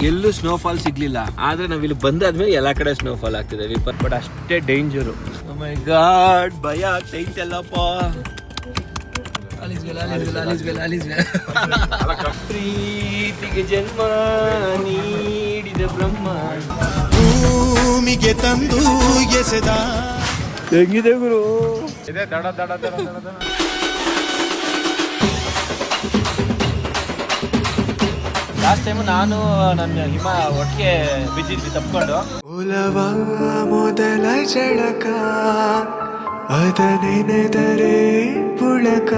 ಎಲ್ಲೂ ಸ್ನೋಫಾಲ್ ಸಿಗ್ಲಿಲ್ಲ. ಆದ್ರೆ ನಾವ್ ಇಲ್ಲಿ ಬಂದಾದ್ಮೇಲೆ ಎಲ್ಲಾ ಕಡೆ ಸ್ನೋಫಾಲ್ ಆಗ್ತಿದೆ. ಬಟ್ ಅಷ್ಟೇ ಡೇಂಜರು. ಮೈ ಗಾಡ್, ಭಯ ಆಗ್ತೈತಲ್ಲಪ್ಪ. ಪ್ರೀತಿಗೆ ಜನ್ಮ ನೀಡಿದ ಬ್ರಹ್ಮ ಭೂಮಿಗೆ ತಂದು ಎಸೆದ. ಹೆಂಗಿದೆ ಗುರು? ಇದೆ ದಡ ದಡ ದಡ ದಡ ದಡ. ಲಾಸ್ಟ್ ಟೈಮ್ ನಾನು ನನ್ನ ಹಿಮ ಒಟ್ಟಿಗೆ ಬಿದ್ದಿದ್ವಿ ತಪ್ಕೊಂಡು. ಉಲವ ಮೊದಲ ಜಳಕ ಅದ ನೆನೆದರೆ ಪುಳಕ,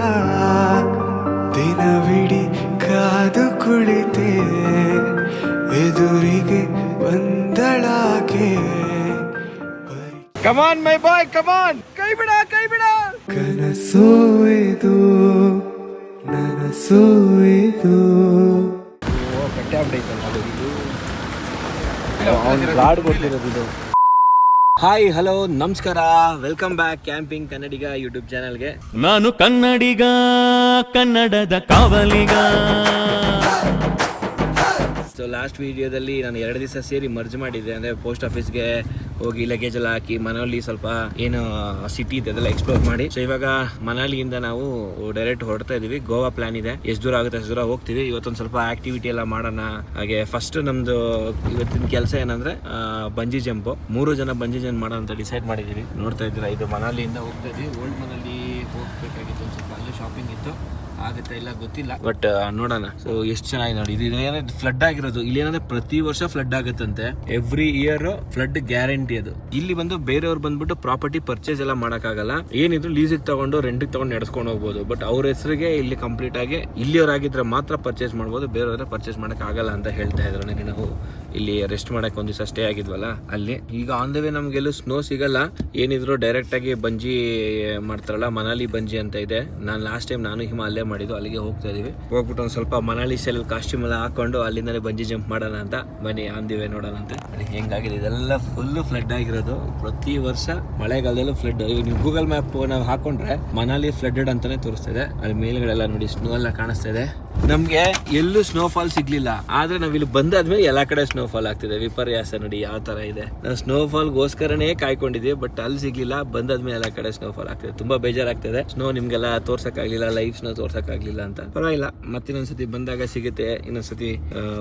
ದಿನವಿಡಿ ಕಾದು ಕುಳಿತೆ ಎದುರಿಗೆ ಬಂದಳಾಕೆ. ಕಮಾನ್ ಮೈ ಬಾಯ್, ಕಮಾನ್, ಕೈ ಬಿಡ ಕೈ ಬಿಡ. ಕನಸೋ ಇದು ನನಸೋ ಇದು. ಕಟ್ಟೆ ಆಗ್ಬಿಟ್ಟೈತಲ್ಲ ಅದು. ಇದು ಗಾಡ್ ಕೊಡ್ತಿರೋದು ಇದು. ಹಾಯ್, ಹಲೋ, ನಮಸ್ಕಾರ, ವೆಲ್ಕಮ್ ಬ್ಯಾಕ್ ಕ್ಯಾಂಪಿಂಗ್ ಕನ್ನಡಿಗ ಯೂಟ್ಯೂಬ್ ಚಾನಲ್ಗೆ. ನಾನು ಕನ್ನಡಿಗ, ಕನ್ನಡದ ಕಾವಲಿಗ. ಸೊ ಲಾಸ್ಟ್ ವಿಡಿಯೋದಲ್ಲಿ ನಾನು 2 ದಿವಸ ಸೇರಿ ಮರ್ಜ್ ಮಾಡಿದ್ದೆ. ಅಂದರೆ ಪೋಸ್ಟ್ ಆಫೀಸ್ಗೆ ಹೋಗಿ ಲಗೇಜ್ ಎಲ್ಲ ಹಾಕಿ ಮನಾಲಿ ಸ್ವಲ್ಪ ಏನು ಸಿಟಿ ಇದೆ ಅದೆಲ್ಲ ಎಕ್ಸ್ಪ್ಲೋರ್ ಮಾಡಿ. ಸೊ ಇವಾಗ ಮನಾಲಿಯಿಂದ ನಾವು ಡೈರೆಕ್ಟ್ ಹೊರಡ್ತಾ ಇದೀವಿ. ಗೋವಾ ಪ್ಲಾನ್ ಇದೆ. ಎಷ್ಟು ದೂರ ಆಗುತ್ತೆ ಅಷ್ಟು ದೂರ ಹೋಗ್ತೀವಿ. ಇವತ್ತೊಂದು ಸ್ವಲ್ಪ ಆಕ್ಟಿವಿಟಿ ಎಲ್ಲ ಮಾಡೋಣ. ಹಾಗೆ ಫಸ್ಟ್ ನಮ್ದು ಇವತ್ತಿನ ಕೆಲಸ ಏನಂದ್ರೆ ಬಂಜಿ ಜಂಪ್. 3 ಜನ ಬಂಜಿ ಜಂಪ್ ಮಾಡೋಣ ಅಂತ ಡಿಸೈಡ್ ಮಾಡಿದೀವಿ. ನೋಡ್ತಾ ಇದ್ದೀರಾ, ಇದು ಮನಾಲಿಯಿಂದ ಹೋಗ್ತಾ ಇದೀವಿ. ಓಲ್ಡ್ ಮನಾಲಿ ಹೋಗ್ಬೇಕಾಗಿತ್ತು. ಒಂದು ಸ್ವಲ್ಪ ಅಲ್ಲಿ ಶಾಪಿಂಗ್ ಇತ್ತು, ಆಗುತ್ತೆ ಇಲ್ಲ ಗೊತ್ತಿಲ್ಲ, ಬಟ್ ನೋಡೋಣ. ಸೊ ಎಷ್ಟು ಚೆನ್ನಾಗಿದೆ ನೋಡಿ. ಇದು ಏನಾದ್ರೆ ಫ್ಲಡ್ ಆಗಿರೋದು. ಇಲ್ಲಿ ಏನಂದ್ರೆ ಪ್ರತಿ ವರ್ಷ ಫ್ಲಡ್ ಆಗುತ್ತಂತೆ. ಎವ್ರಿ ಇಯರ್ ಫ್ಲಡ್ ಗ್ಯಾರಂಟಿ ಅದು. ಇಲ್ಲಿ ಬಂದು ಬೇರೆಯವ್ರು ಬಂದ್ಬಿಟ್ಟು ಪ್ರಾಪರ್ಟಿ ಪರ್ಚೇಸ್ ಎಲ್ಲ ಮಾಡಕ್ಕಾಗಲ್ಲ. ಏನಿದ್ರು ಲೀಸಿಗೆ ತಗೊಂಡು ರೆಂಟಿಗೆ ತಗೊಂಡು ನಡೆಸ್ಕೊಂಡು ಹೋಗ್ಬೋದು. ಬಟ್ ಅವ್ರ ಹೆಸರಿಗೆ ಇಲ್ಲಿ ಕಂಪ್ಲೀಟ್ ಆಗಿ ಇಲ್ಲಿಯವರಾಗಿದ್ರೆ ಮಾತ್ರ ಪರ್ಚೇಸ್ ಮಾಡ್ಬೋದು, ಬೇರೆಯವ್ರ ಪರ್ಚೇಸ್ ಮಾಡಕ್ ಆಗಲ್ಲ ಅಂತ ಹೇಳ್ತಾ ಇದ್ರು. ನನಗೆ ನಾವು ಇಲ್ಲಿ ರೆಸ್ಟ್ ಮಾಡಕ್ ಒಂದ್ ದಿವಸ ಸ್ಟೇ ಆಗಿದ್ವಲ್ಲ ಅಲ್ಲಿ. ಈಗ ಆನ್ ದ ವೇ ನಮ್ಗೆಲ್ಲೂ ಸ್ನೋ ಸಿಗಲ್ಲ. ಏನಿದ್ರು ಡೈರೆಕ್ಟ್ ಆಗಿ ಬಂಜಿ ಮಾಡ್ತಾರಲ್ಲ, ಮನಾಲಿ ಬಂಜಿ ಅಂತ ಇದೆ. ಲಾಸ್ಟ್ ಟೈಮ್ ನಾನು ಹಿಮ ಅಲ್ಲೇ ಮಾಡಿದ್ದು. ಅಲ್ಲಿಗೆ ಹೋಗ್ತಾ ಇದೀವಿ. ಹೋಗ್ಬಿಟ್ಟು ಒಂದ್ ಸ್ವಲ್ಪ ಮನಾಲಿ ಸ್ಟೈಲ್ ಕಾಸ್ಟ್ಯೂಮ್ ಎಲ್ಲ ಹಾಕೊಂಡು ಅಲ್ಲಿಂದಲೇ ಬಂಜಿ ಜಂಪ್ ಮಾಡೋಣ ಅಂತ. ಬನ್ನಿ, ಆನ್ ದಿ ವೇ ನೋಡೋಣ ಅಂತ. ಹೆಂಗಾಗಿದೆ ಇದೆಲ್ಲ ಫುಲ್ ಫ್ಲಡ್ ಆಗಿರೋದು. ಪ್ರತಿ ವರ್ಷ ಮಳೆಗಾಲದಲ್ಲೂ ಫ್ಲಡ್. ನೀವು ಗೂಗಲ್ ಮ್ಯಾಪ್ ನಾವು ಹಾಕೊಂಡ್ರೆ ಮನಾಲಿ ಫ್ಲಡ್ಡೆಡ್ ಅಂತಾನೆ ತೋರಿಸ್ತಿದೆ. ಅಲ್ಲಿ ಮೇಲ್ಗಡೆ ಎಲ್ಲ ನೋಡಿ ಸ್ನೋ ಎಲ್ಲ ಕಾಣಿಸ್ತಾ ಇದೆ. ನಮ್ಗೆ ಎಲ್ಲೂ ಸ್ನೋಫಾಲ್ ಸಿಗ್ಲಿಲ್ಲ. ಆದ್ರೆ ನಾವ್ ಇಲ್ಲಿ ಬಂದಾದ್ಮೇಲೆ ಎಲ್ಲಾ ಕಡೆ ಸ್ನೋಫಾಲ್ ಆಗ್ತಿದೆ. ವಿಪರ್ಯಾಸ ನೋಡಿ ಯಾವ ತರ ಇದೆ. ನಾವು ಸ್ನೋಫಾಲ್ಗೋಸ್ಕರನೇ ಕಾಯ್ಕೊಂಡಿದ್ವಿ, ಬಟ್ ಅಲ್ಲಿ ಸಿಗ್ಲಿಲ್ಲ. ಬಂದಾದ್ಮೇಲೆ ಎಲ್ಲಾ ಕಡೆ ಸ್ನೋಫಾಲ್ ಆಗ್ತಿದೆ. ತುಂಬಾ ಬೇಜಾರಾಗ್ತಿದೆ. ಸ್ನೋ ನಿಮ್ಗೆಲ್ಲ ತೋರ್ಸಕ್ ಆಗ್ಲಿಲ್ಲ, ಲೈವ್ ಸ್ನೋ ತೋರ್ಸಕ್ ಆಗ್ಲಿಲ್ಲ ಅಂತ. ಪರವಾಗಿಲ್ಲ, ಮತ್ತಿನ್ನೊಂದ್ಸತಿ ಬಂದಾಗ ಸಿಗುತ್ತೆ. ಇನ್ನೊಂದ್ಸತಿ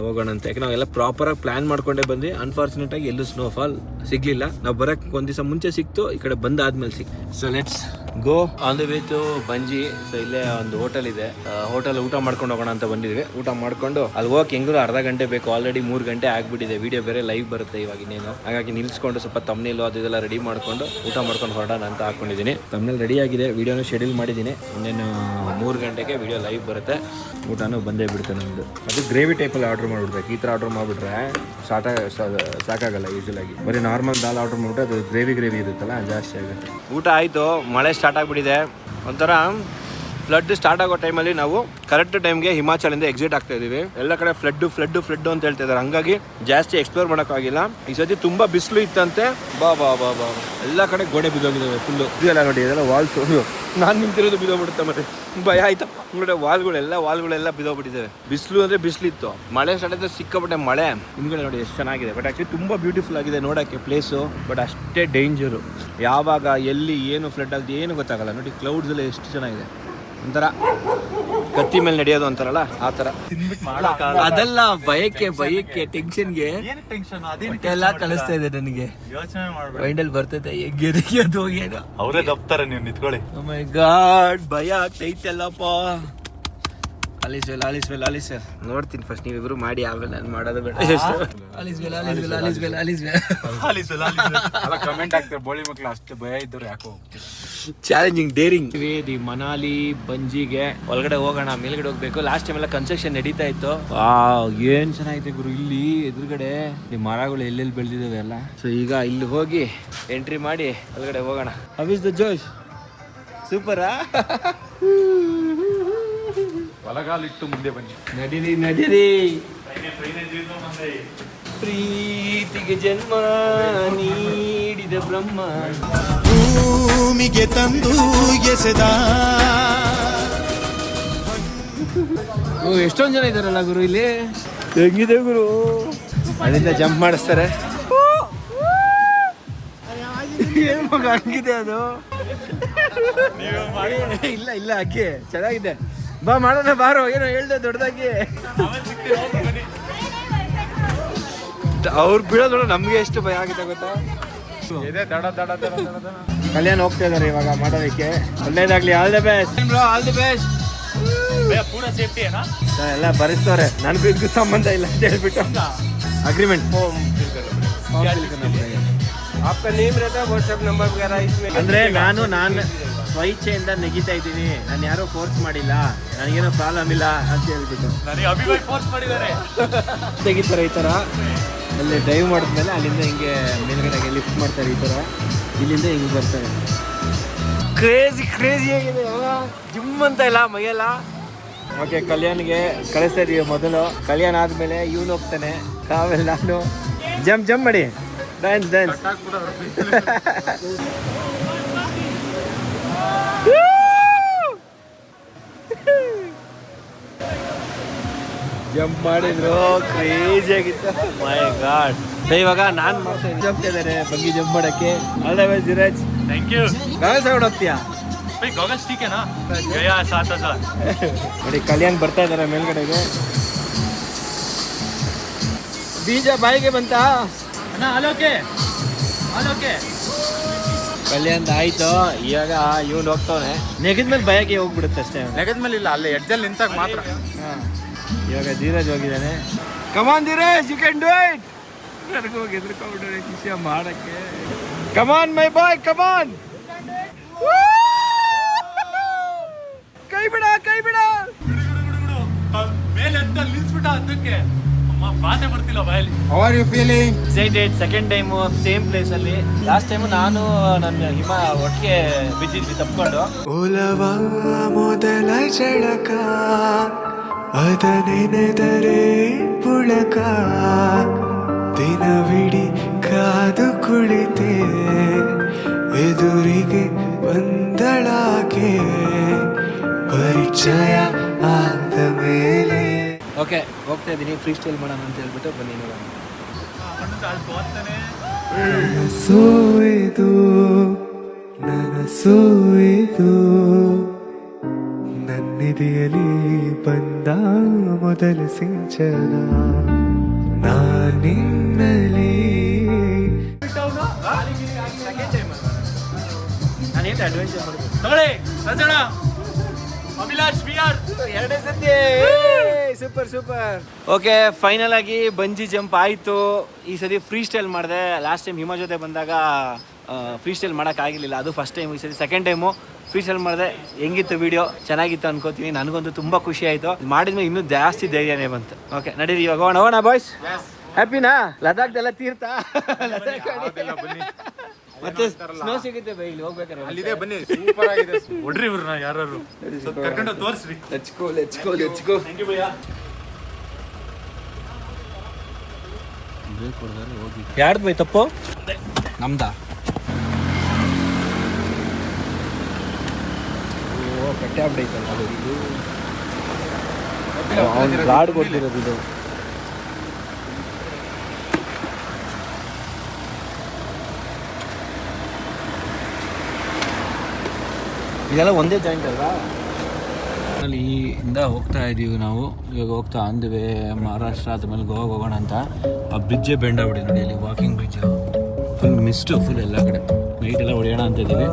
ಹೋಗೋಣ ಅಂತ. ಯಾಕೆ ನಾವೆಲ್ಲ ಪ್ರಾಪರ್ ಆಗಿ ಪ್ಲಾನ್ ಮಾಡ್ಕೊಂಡೇ ಬಂದ್ವಿ. ಅನ್ಫಾರ್ಚುನೇಟ್ ಆಗಿ ಎಲ್ಲೂ ಸ್ನೋಫಾಲ್ ಸಿಗ್ಲಿಲ್ಲ. ನಾವು ಬರಕ್ ಒಂದ್ ದಿವಸ ಮುಂಚೆ ಸಿಕ್ತು, ಈ ಕಡೆ ಬಂದಾದ್ಮೇಲೆ ಸಿಕ್ತು. So let's go on the way to bungee. So ಇಲ್ಲೇ ಒಂದು ಹೋಟೆಲ್ ಇದೆ. ಹೋಟೆಲ್ ಊಟ ಮಾಡ್ಕೊಂಡು ಹೋಗೋಣ ಅಂತ ಬಂದಿದ್ವಿ. ಊಟ ಮಾಡ್ಕೊಂಡು ಅಲ್ಲಿ ಹೋಗಕ್ಕೆ ಹೆಂಗರು ಅರ್ಧ ಗಂಟೆ ಬೇಕು. ಆಲ್ರೆಡಿ 3 ಗಂಟೆ ಆಗ್ಬಿಟ್ಟಿದೆ. ವಿಡಿಯೋ ಬೇರೆ ಲೈವ್ ಬರುತ್ತೆ ಇವಾಗ ಇನ್ನೇನು. ಹಾಗಾಗಿ ನಿಲ್ಸ್ಕೊಂಡು ಸ್ವಲ್ಪ ತಮ್ನೇಲು ಅದೆಲ್ಲ ರೆಡಿ ಮಾಡ್ಕೊಂಡು ಊಟ ಮಾಡ್ಕೊಂಡು ಹೊರಡೋಣ ಅಂತ ಹಾಕೊಂಡಿದ್ದೀನಿ. ತಮ್ನೇಲ್ ರೆಡಿ ಆಗಿದೆ. ವಿಡಿಯೋನು ಶೆಡ್ಯೂಲ್ ಮಾಡಿದ್ದೀನಿ. ಇನ್ನೇನು 3 ಗಂಟೆಗೆ ವಿಡಿಯೋ ಲೈವ್ ಬರುತ್ತೆ. ಊಟನೂ ಬಂದೇ ಬಿಡುತ್ತೆ ನಮ್ದು. ಅದು ಗ್ರೇವಿ ಟೈಪಲ್ಲಿ ಆರ್ಡರ್ ಮಾಡ್ಬಿಡ್ಬೇಕು. ಈ ಥರ ಆರ್ಡರ್ ಮಾಡಿಬಿಟ್ರೆ ಸಾಕಾಗಲ್ಲ. ಯೂಶಲ್ ಆಗಿ ಬರೀ ನಾರ್ಮಲ್ ದಾಲ್ ಆರ್ಡರ್ ಮಾಡಿಬಿಟ್ರೆ ಅದು ಗ್ರೇವಿ ಇರುತ್ತಲ್ಲ, ಜಾಸ್ತಿ ಆಗುತ್ತೆ. ಊಟ ಆಯಿತು. ಮಳೆ ಸ್ಟಾರ್ಟ್ ಆಗಿಬಿಟ್ಟಿದೆ. ಒಂಥರ ಫ್ಲಡ್ ಸ್ಟಾರ್ಟ್ ಆಗೋ ಟೈಮಲ್ಲಿ ನಾವು ಕರೆಕ್ಟ್ ಟೈಮ್ಗೆ ಹಿಮಾಚಲಿಂದ ಎಕ್ಸಿಟ್ ಆಗ್ತಾ ಇದೀವಿ. ಎಲ್ಲ ಕಡೆ ಫ್ಲಡ್ ಅಂತ ಹೇಳ್ತಾ ಇದ್ದಾರೆ. ಹಂಗಾಗಿ ಜಾಸ್ತಿ ಎಕ್ಸ್ಪ್ಲೋರ್ ಮಾಡೋಕ್ಕಾಗಿಲ್ಲ. ಈ ಸತಿ ತುಂಬಾ ಬಿಸಿಲು ಇತ್ತಂತೆ. ಬಾ ಎಲ್ಲ ಕಡೆ ಗೋಡೆ ಬಿದ್ದೋಗಿದ್ದಾವೆ ಫುಲ್ಲು. ಇದೆಲ್ಲ ನೋಡಿ, ಇದೆಲ್ಲ ವಾಲ್ಸ್. ನಾನು ನಿಂತಿರೋದು ಬಿದ್ದೋಗ್ಬಿಡುತ್ತೆ. ಮತ್ತೆ ಭಯ ಆಯ್ತಪ್ಪ. ನೋಡಿ ವಾಲ್ಗಳೆಲ್ಲ ಬಿದ್ದೋಗ್ಬಿಟ್ಟಿದ್ದಾವೆ. ಬಿಸಿಲು ಅಂದ್ರೆ ಬಿಸಿಲಿತ್ತು. ಮಳೆ ಸ್ಟಾರ್ಟ್ ಆಯ್ತು, ಸಿಕ್ಕಾಪಟ್ಟೆ ಮಳೆ. ಹಿಂದ್ಗಡೆ ನೋಡಿ ಎಷ್ಟು ಚೆನ್ನಾಗಿದೆ. ಬಟ್ ಆಕ್ಚುಲಿ ತುಂಬಾ ಬ್ಯೂಟಿಫುಲ್ ಆಗಿದೆ ನೋಡೋಕ್ಕೆ ಪ್ಲೇಸು. ಬಟ್ ಅಷ್ಟೇ ಡೇಂಜರು. ಯಾವಾಗ ಎಲ್ಲಿ ಏನು ಫ್ಲಡ್ ಆಗಿದೆ ಏನು ಗೊತ್ತಾಗಲ್ಲ. ನೋಡಿ ಕ್ಲೌಡ್ಸ್ ಎಲ್ಲ ಎಷ್ಟು ಚೆನ್ನಾಗಿದೆ. ಒಂಥರ ಕತ್ತಿ ಮೇಲೆ ನಡೆಯೋದು ಅಂತಾರಲ್ಲ ಆ ತರ. ಅದೆಲ್ಲ ಭಯಕ್ಕೆ ಟೆನ್ಷನ್ಗೆ ಎಲ್ಲ ಕಳಿಸ್ತಾ ಇದೆ ನನಗೆ. ಮೈಂಡಲ್ಲಿ ಬರ್ತೈತೆ ಅದು ಹೋಗೇನು. ಅವರೇ ದಪ್ತಾರೆ, ನೀವು ನಿಂತ್ಕೊಳ್ಳಿ. ಓ ಮೈ ಗಾಡ್, ಭಯ ಆಗ್ತೈತಲ್ಲಪ್ಪ. ಆಲಿಸ್ ನೋಡ್ತೀನಿ ಫಸ್ಟ್. ನೀವಿಬ್ರು ಮಾಡಿ, ಆಮೇಲೆ ನಾನು ಮಾಡೋದು ಬೇಡ. ಕಮೆಂಟ್ ಆಗ್ತಾರೆ ಬೋಳಿ ಮಕ್ಳು. ಅಷ್ಟೇ ಭಯ ಇದ್ರು ಯಾಕೋ. Challenging, daring. ದಿ ಮನಾಲಿ ಬಂಜಿಗೆ ಒಳಗಡೆ ಹೋಗೋಣ. ಮೇಲ್ಗಡೆ ಹೋಗ್ಬೇಕು. ಲಾಸ್ಟ್ ಟೈಮ್ ಎಲ್ಲ ಕನ್ಸ್ಟ್ರಕ್ಷನ್ ನಡೀತಾ ಇತ್ತು. ಏನ್ ಚೆನ್ನಾಗಿದೆ ಗುರು. ಇಲ್ಲಿ ಎದುರುಗಡೆ ಈ ಮರಗಳು ಎಲ್ಲೆಲ್ಲಿ ಬೆಳೆದಿದ್ದಾವೆ ಎಲ್ಲ. ಸೊ ಈಗ ಇಲ್ಲಿ ಹೋಗಿ ಎಂಟ್ರಿ ಮಾಡಿ ಒಳಗಡೆ ಹೋಗೋಣ. ಹೌ ಇಸ್ ದ ಜೋಶ್? ಸೂಪರಾ? ಬಲಗಾಲಿಟ್ಟು ಮುಂದೆ ಬನ್ನಿ. ನಡೀರಿ. ಪ್ರೀತಿಗೆ ಜನ್ಮ ನೀಡಿದ ಬ್ರಹ್ಮ ಭೂಮಿಗೆ ತಂದು ಎಸೆದ. ಎಷ್ಟೊಂದು ಜನ ಇದಾರಲ್ಲ ಗುರು ಇಲ್ಲಿ. ಹೆಂಗಿದೆ ಗುರು? ಅಲ್ಲಿಂದ ಜಂಪ್ ಮಾಡಿಸ್ತಾರೆ. ಏನ್ ಮಗ ಹಂಗಿದೆ ಅದು? ಇಲ್ಲ ಇಲ್ಲ ಅಕ್ಕಿ ಚೆನ್ನಾಗಿದೆ. ಬಾ ಮಾಡೋಣ ಬಾರೋ. ಏನೋ ಹೇಳ್ದೆ ದೊಡ್ಡದಾಗಿ. ಅವ್ರು ಬೀಳೋದು ನಮ್ಗೆ ಎಷ್ಟು ಭಯ ಆಗಿದೆ ಗೊತ್ತಾ? ಇದೆ ದಡ ದಡ ದಡ ದಡ ದಡ. ಕಲ್ಯಾಣ್ ಹೋಗ್ತಾ ಇದಾರೆ ಇವಾಗ ಮಾಡೋದಕ್ಕೆ. ಒಳ್ಳೇದಾಗ್ಲಿ. All the best bro, all the best. ಪೂರ ಸೇಫ್ಟಿ ಏನಾ? ಎಲ್ಲ ಬರೆಸ್ತವ್ರೆ, ನನಗೂ ಇದಕ್ಕೂ ಸಂಬಂಧ ಇಲ್ಲ ಅಂತ ಹೇಳ್ಬಿಟ್ಟು ಅಗ್ರಿಮೆಂಟ್. ಅಂದ್ರೆ ನಾನು ಸ್ವಇಚ್ಛೆಯಿಂದ ನೆಗಿತಾ ಇದ್ದೀನಿ, ನಾನು ಯಾರೋ ಫೋರ್ಸ್ ಮಾಡಿಲ್ಲ, ನನಗೇನೋ ಪ್ರಾಬ್ಲಮ್ ಇಲ್ಲ ಅಂತ ಹೇಳ್ಬಿಟ್ಟು ನನಗೆ ಅಭಿಮಾನಿ ಫೋರ್ಸ್ ಮಾಡಿದ್ದಾರೆ. ತೆಗಿತಾರೆ ಈ ಥರ. ಅಲ್ಲಿ ಡೈವ್ ಮಾಡಿದ್ಮೇಲೆ ಅಲ್ಲಿಂದ ಹಿಂಗೆ ಮೇಲ್ಗಡೆಗೆ ಲಿಫ್ಟ್ ಮಾಡ್ತಾರೆ ಈ ಥರ. ಇಲ್ಲಿಂದ ಹಿಂಗೆ ಬರ್ತಾರೆ. ಕ್ರೇಜಿ ಆಗಿದೆ. ಜಿಮ್ ಅಂತ ಇಲ್ಲ ಮೈಯೆಲ್ಲ. ಓಕೆ, ಕಲ್ಯಾಣ್ಗೆ ಕಳಿಸ್ತಾ ಇದೀವಿ ಮೊದಲು. ಕಲ್ಯಾಣ್ ಆದ್ಮೇಲೆ ಇವನು ಹೋಗ್ತಾನೆ, ಆಮೇಲೆ ನಾನು. ಜಂಪ್ ಮಾಡಿ. ಡ್ಯಾನ್ಸ್ ಜಂಪ್ ಮಾಡಿದ್ರು. ಕ್ರೇಜಿ ಆಗಿತ್ತು. My god. ಇವಾಗ ನಾನು ಮಾಡ್ತಾ ಇದ್ದೀನಿ. ಜಂಪ್ ಇದ್ದಾರೆ ಬಗ್ಗಿ ಜಂಪ್ ಮಾಡಕ್ಕೆ. All the way Dheeraj. Thank you. ಗಾಳಿ ಸೈಡ್ ಹೋಗ್ತೀಯಾ? ಗೋಗಲ್ಸ್ ಟೀಕೆನಾ? ಗಯಾ 7000. ನೋಡಿ ಕಲ್ಯಾಣ್ ಬರ್ತಾ ಇದ್ದಾರೆ ಮೇಲ್ಗಡೆಗೆ. ಬೀಜ ಬಾಯಿಗೆ ಬಂತಾ? ಅಣ್ಣ ಅಲೋಕೆ ಕಲ್ಯಾಣ್ ಆಯ್ತು. ಇವಾಗ ಇವನು ಹೋಗ್ತಾವನೆ. ನೆಗದ್ಮೇಲೆ ಭಯಕ್ಕೆ ಹೋಗ್ಬಿಡುತ್ತೆ ಅಷ್ಟೇ. ನೆಗದ ಮೇಲೆ ಇಲ್ಲ, ಅಲ್ಲೇ ಎಡ್ಜಲ್ಲಿ ನಿಂತಾಗ ಮಾತ್ರ. ಇವಾಗ ಧೀರಜ್ ಹೋಗಿದ್ದಾನೆ. Come on Dheeraj, you can do it. ನನಗೆ ಹೋಗಿ ಎದ್ರುಕೊಂಡ್ಬಿಟ್ರೆ ವಿಷಯ ಮಾಡಕ್ಕೆ. ಕಮಾನ್ ಮೈ ಬಾಯ್, ಕಮಾನ್. ಕೈ ಬಿಡ ಮೇಲೆ ಅಂತ ನಿಲ್ಸ್ಬಿಟ್ಟ ಅದಕ್ಕೆ ಮಾತೇ ಬರ್ತಿಲ್ಲ ಬಾಯಲ್ಲಿ. How are you feeling? Excited. Second time same place ಅಲ್ಲಿ. ಲಾಸ್ಟ್ ಟೈಮ್ ನಾನು ನನ್ನ ಹಿಮ ಒಟ್ಟಿಗೆ ಬಿದ್ದಿದ್ವಿ ತಪ್ಕೊಂಡು. ಒಲವ ಮೊದಲ ಜಳಕ ಅದ ನೆನೆದರೆ ಪುಳಕ ದಿನವಿಡಿ ಕಾದು ಕುಳಿತೆ ಎದುರಿಗೆ ಬಂದಳಾಕೆ ಪರಿಚಯ ಆದ ಮೇಲೆ. ಓಕೆ, ಹೋಗ್ತಾ ಇದ್ದೀನಿ. ಫ್ರೀ ಸ್ಟೈಲ್ ಮಾಡೋಣ ಅಂತ ಹೇಳ್ಬಿಟ್ಟು ಬನ್ನಿ ನೋಡೋಣ. ನನಸೋಯ್ದು ನನ್ನಿದೆಯಲಿ ಬಂದ ಮೊದಲ ಸಿಂಚನ ನಾನಿನ್ನಲಿ. ನಾನೇನು ಅಡ್ವೆಂಚರ್ ಮಾಡ್ಬೋದು. ತಗೊಳ್ಳಿ ರಜಣ, ಅಭಿಲಾಷ್ ವಿಆರ್ ಎರಡೇ ಸತಿ. ಸೂಪರ್. ಓಕೆ, ಫೈನಲ್ ಆಗಿ ಬಂಜಿ ಜಂಪ್ ಆಯಿತು. ಈ ಸತಿ ಫ್ರೀ ಸ್ಟೈಲ್ ಮಾಡಿದೆ. ಲಾಸ್ಟ್ ಟೈಮ್ ಹಿಮ ಜೊತೆ ಬಂದಾಗ ಫ್ರೀ ಸ್ಟೈಲ್ ಮಾಡೋಕ್ಕಾಗಿರಲಿಲ್ಲ. ಅದು ಫಸ್ಟ್ ಟೈಮ್. ಈ ಸತಿ ಸೆಕೆಂಡ್ ಟೈಮು ಫ್ರೀ ಸ್ಟೈಲ್ ಮಾಡಿದೆ. ಹೆಂಗಿತ್ತು ವಿಡಿಯೋ? ಚೆನ್ನಾಗಿತ್ತು ಅನ್ಕೋತೀನಿ. ನನಗಂತೂ ತುಂಬ ಖುಷಿ ಆಯಿತು. ಮಾಡಿದ್ಮೇಲೆ ಇನ್ನೂ ಜಾಸ್ತಿ ಧೈರ್ಯನೇ ಬಂತು. ಓಕೆ, ನಡೀರಿ ಇವಾಗ ಹೋಗೋಣ ಬಾಯ್ಸ್. ಹ್ಯಾಪಿನಾ? ಲದಾಖ್ದೆಲ್ಲ ತೀರ್ಥ. ಬನ್ನಿ, ಮತ್ತೆ ಸ್ನೋ ಸಿಗುತ್ತೆ ಬೈ, ಇಲ್ಲಿ ಹೋಗ್ಬೇಕಾರೆ. ಅಲ್ಲಿದೆ ಬನ್ನಿ. ಸೂಪರ್ ಆಗಿದೆ. ಹೊಡ್ರಿ ಇವ್ರನ್ನ ಯಾರು ಕರ್ಕೊಂಡು ತೋರಿಸ್ರಿ. Let's go. ಥ್ಯಾಂಕ್ ಯು ಭಯ್ಯ. ಯಾರ್ದು ಬೈ ತಪ್ಪು? ನಮ್ದಾ? ಓ, ಕಟ್ಟೆ ಆಗ್ಬಿಡೈತಲ್ಲ ಅದು. ಇದು ಅವ್ನು ಗಾಡ್ ಕೊಡ್ತಿರೋದು ಇದು. ಇದೆಲ್ಲ ಒಂದೇ ಜಾಯಿಂಟ್ ಅಲ್ವಾ? ಅಲ್ಲಿ ಇಂದ ಹೋಗ್ತಾ ಇದ್ದೀವಿ ನಾವು. ಇವಾಗ ಹೋಗ್ತಾ ಅಂದ್ವಿ ಮಹಾರಾಷ್ಟ್ರ ಆದ್ಮೇಲೆ ಗೋವಾಗ ಹೋಗೋಣ ಅಂತ. ಆ ಬ್ರಿಡ್ಜೇ ಬೆಂಡ್ ಆಗ್ಬಿಟ್ಟಿದೆ ನೋಡಿ. ಅಲ್ಲಿ walking bridge full mist, full ಎಲ್ಲ ಕಡೆ. ನೈಟ್ ಎಲ್ಲ ಹೊಡೆಯೋಣ ಅಂತ ಇದ್ದೀವಿ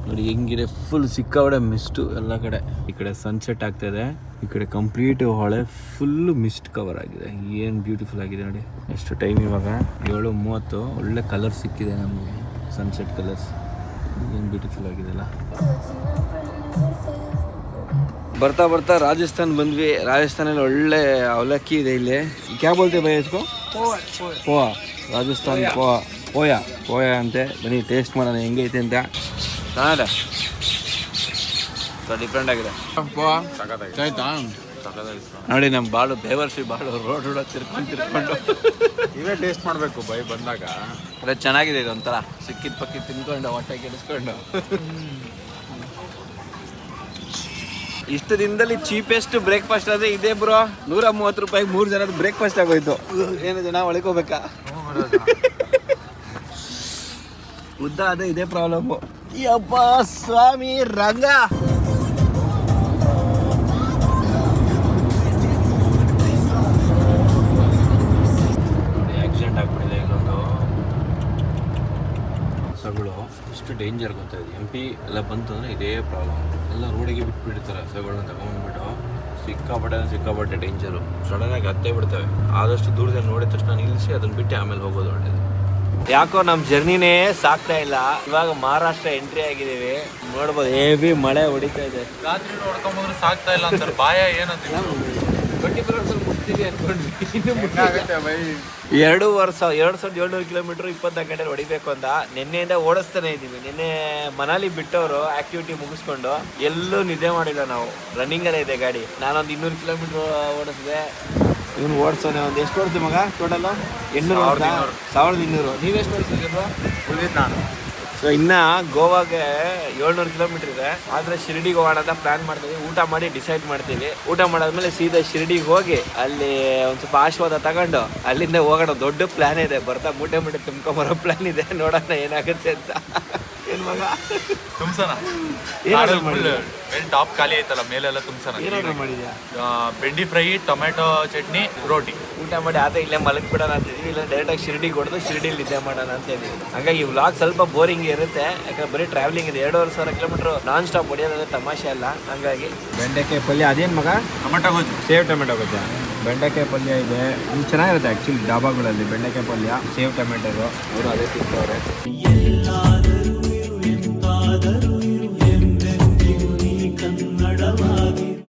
ನೋಡಿ. ಹೆಂಗಿದೆ ಫುಲ್ ಸಿಕ್ಕಾಬಡೆ ಮಿಸ್ಟು ಎಲ್ಲ ಕಡೆ. ಈ ಕಡೆ ಸನ್ಸೆಟ್ ಆಗ್ತಾಯಿದೆ, ಈ ಕಡೆ ಕಂಪ್ಲೀಟ್ ಹೊಳೆ ಫುಲ್ಲು ಮಿಸ್ಟ್ ಕವರ್ ಆಗಿದೆ. ಏನು ಬ್ಯೂಟಿಫುಲ್ ಆಗಿದೆ ನೋಡಿ. ಎಷ್ಟು ಟೈಮ್ ಇವಾಗ 7:30. ಒಳ್ಳೆ ಕಲರ್ ಸಿಕ್ಕಿದೆ ನಮಗೆ, ಸನ್ಸೆಟ್ ಕಲರ್ಸ್. ಏನು ಬ್ಯೂಟಿಫುಲ್ ಆಗಿದೆಲ್ಲ. ಬರ್ತಾ ರಾಜಸ್ಥಾನ್ ಬಂದ್ವಿ. ರಾಜಸ್ಥಾನಲ್ಲಿ ಒಳ್ಳೆ ಅವಲಕ್ಕಿ ಇದೆ ಇಲ್ಲಿ. ಕ್ಯಾ ಬೋಲ್ತೆ ಭಯ ಇಸ್ಕೋ? ಪೋಹ. ರಾಜಸ್ಥಾನ್ ಪೋಯ ಅಂತೆ. ಬನ್ನಿ ಟೇಸ್ಟ್ ಮಾಡೋಣ ಹೆಂಗೈತೆ ಅಂತ. ಚೆನ್ನಾಗಿದೆ, ಡಿಫ್ರೆಂಟ್ ಆಗಿದೆ. ನೋಡಿ ನಮ್ಮ ಬಾಳು ಬೇವರ್ಸಿ ಬಾಳು ರೋಡ್ ತಿರ್ಕೊಂಡು ಇವೇ ಟೇಸ್ಟ್ ಮಾಡಬೇಕು ಬೈ ಬಂದಾಗ. ಅದೇ ಚೆನ್ನಾಗಿದೆ ಇದು. ಒಂಥರ ಸಿಕ್ಕಿದ ಪಕ್ಕಿ ತಿನ್ಕೊಂಡು ಹೊಟ್ಟೆ ಕೆಡಿಸ್ಕೊಂಡು. ಇಷ್ಟು ದಿನದಲ್ಲಿ ಚೀಪೆಸ್ಟ್ ಬ್ರೇಕ್ಫಾಸ್ಟ್ ಅಂದ್ರೆ ಇದೇ ಬ್ರೋ. 130 ರೂಪಾಯಿಗೆ 3 ಜನದ ಬ್ರೇಕ್ಫಾಸ್ಟ್ ಆಗೋಯ್ತು. ಏನು ಜನ ಒಳಕೋಬೇಕಾ? ಉದ್ದ ಅದೇ ಇದೇ ಪ್ರಾಬ್ಲಮ್. ಯಪ್ಪ ಸ್ವಾಮಿ ರಂಗ. ಆಕ್ಸಿಡೆಂಟ್ ಆಗ್ಬಿಟ್ಟಿದೆ ಇಲ್ಲೊಂದು. ಹಸಗಳು ಎಷ್ಟು ಡೇಂಜರ್ ಗೊತ್ತಾಯಿದೆ. MP ಎಲ್ಲ ಬಂತು ಅಂದರೆ ಇದೇ ಪ್ರಾಬ್ಲಮ್. ಎಲ್ಲ ರೋಡಿಗೆ ಬಿಟ್ಬಿಡ್ತಾರೆ ಹಸಗಳನ್ನ ತಗೊಂಡ್ಬಿಟ್ಟು. ಸಿಕ್ಕಾಪಟ್ಟೆ ಡೇಂಜರು. ಸಡನ್ನಾಗಿ ಹತ್ತೇ ಬಿಡ್ತವೆ. ಆದಷ್ಟು ದೂರದಲ್ಲಿ ನೋಡಿದ ತಕ್ಷಣ ನಿಲ್ಲಿಸಿ ಅದನ್ನ ಬಿಟ್ಟು ಆಮೇಲೆ ಹೋಗೋದು ಒಳ್ಳೇದು. ಯಾಕೋ ನಮ್ಮ ಜರ್ನಿನೇ ಸಾಕ್ತಾ ಇಲ್ಲ. ಇವಾಗ ಮಹಾರಾಷ್ಟ್ರ ಎಂಟ್ರಿ ಆಗಿದ್ದೀವಿ. ನೋಡ್ಬೋದು ಹೆವಿ ಮಳೆ ಹೊಡಿತಾ ಇದೆ. ರಾತ್ರಿ ನೋಡ್ಕೊಂಬಂದ್ರೆ ಸಾಕ್ತಾ ಇಲ್ಲ ಅಂತಾರೆ. ಬಾಯ ಏನಂತ 24 ಮುಟ್ತೀವಿ ಅನ್ಕೊಂಡ್ವಿ. ಹೆಂಗಾಗುತ್ತೆ ಬೈ? 2,700 ಕಿಲೋಮೀಟರ್ 24 ಗಂಟೆಲಿ ಹೊಡಿಬೇಕು ಅಂತ ನಿನ್ನೆಯಿಂದ ಓಡಿಸ್ತಾನೆ ಇದ್ದೀವಿ. ನಿನ್ನೆ ಮನಾಲಿ ಬಿಟ್ಟವರು ಆಕ್ಟಿವಿಟಿ ಮುಗಿಸ್ಕೊಂಡು ಎಲ್ಲೂ ನಿದ್ದೆ ಮಾಡಿಲ್ಲ ನಾವು. ರನ್ನಿಂಗಲ್ಲೇ ಇದೆ ಗಾಡಿ. ನಾನೊಂದು 200 ಕಿಲೋಮೀಟರ್ ಓಡಿಸಿದೆ. ಇವನು ಓಡಿಸೋನೆ ಒಂದು ಎಷ್ಟು ಓಡಿಸ್ತೀವಿ ಮಗ ಟೋಟಲ್? 800. 1200. ನೀವೆಷ್ಟು ಓಡಿಸಿದ್ರು? ಉಳಿದಿದ್ದು ನಾನು. ಸೊ ಇನ್ನು ಗೋವಾಗೆ 700 ಕಿಲೋಮೀಟರ್ ಇದೆ. ಆದರೆ ಶಿರಡಿಗೆ ಹೋಗೋಣ ಅಂತ ಪ್ಲಾನ್ ಮಾಡ್ತೀವಿ. ಊಟ ಮಾಡಿ ಡಿಸೈಡ್ ಮಾಡ್ತೀವಿ. ಊಟ ಮಾಡಾದ್ಮೇಲೆ ಸೀದಾ ಶಿರಡಿಗೆ ಹೋಗಿ ಅಲ್ಲಿ ಒಂದು ಸ್ವಲ್ಪ ಆಶೀರ್ವಾದ ತಗೊಂಡು ಅಲ್ಲಿಂದ ಹೋಗೋಣ. ದೊಡ್ಡ ಪ್ಲಾನ್ ಇದೆ. ಬರ್ತಾ ಮೂಟೆ ತುಂಬ್ಕೊಂಬರೋ ಪ್ಲಾನ್ ಇದೆ. ನೋಡೋಣ ಏನಾಗುತ್ತೆ ಅಂತ. ಏನು ಮಗ ತುಂಬ್ಸೋಣ. ಮಾಡಿದ್ಯಾ? ಟಾಪ್ ಖಾಲಿ ಐತಲ್ಲ, ಮೇಲೆಲ್ಲ ತುಂಬ್ಸೋಣ. ಏನಾದ್ರು ಮಾಡಿದ್ಯಾ? ಬೆಂಡಿ ಫ್ರೈ, ಟೊಮೆಟೊ ಚಟ್ನಿ, ರೋಟಿ. ಊಟ ಮಾಡಿ ಆತ ಇಲ್ಲೇ ಮಲಗಿಬಿಡೋಣ ಅಂತಿದ್ವಿ. ಇಲ್ಲ ಡೈರೆಕ್ಟಾಗಿ ಶಿರಡಿಗೆ ಹೊಡೆದು ಶಿರಡಿಲಿ ನಿದ್ದೆ ಮಾಡೋಣ ಅಂತ ಇದೀವಿ. ಹಂಗಾಗಿ ವ್ಲಾಗ್ ಸ್ವಲ್ಪ ಬೋರಿಂಗ್ ಇರುತ್ತೆ. ಯಾಕಂದ್ರೆ ಬರೀ ಟ್ರಾವೆಲಿಂಗ್ ಇದೆ. 2,500 ಕಿಲೋಮೀಟರ್ ನಾನ್ ಸ್ಟಾಪ್ ಹೊಡೆಯೋದಂದ್ರೆ ತಮಾಷೆ ಅಲ್ಲ. ಹಂಗಾಗಿ ಬೆಂಡೆಕಾಯಿ ಪಲ್ಯ. ಅದೇನು ಮಗ? ಟೊಮೆಟೊ ಗೊಜ್ಜು. ಸೇವ್ ಟೊಮೆಟೊ ಗೊಜ್ಜು. ಬೆಂಡೆಕಾಯಿ ಪಲ್ಯ ಇದೆ. ಇದು ಚೆನ್ನಾಗಿರುತ್ತೆ ಆ್ಯಕ್ಚುಲಿ ಡಾಬಾಗಳಲ್ಲಿ. ಬೆಂಡೆಕಾಯಿ ಪಲ್ಯ, ಸೇವ್ ಟೊಮೆಟೊ ಅವರು ಅದೇ ತಿಂತವ್ರೆ.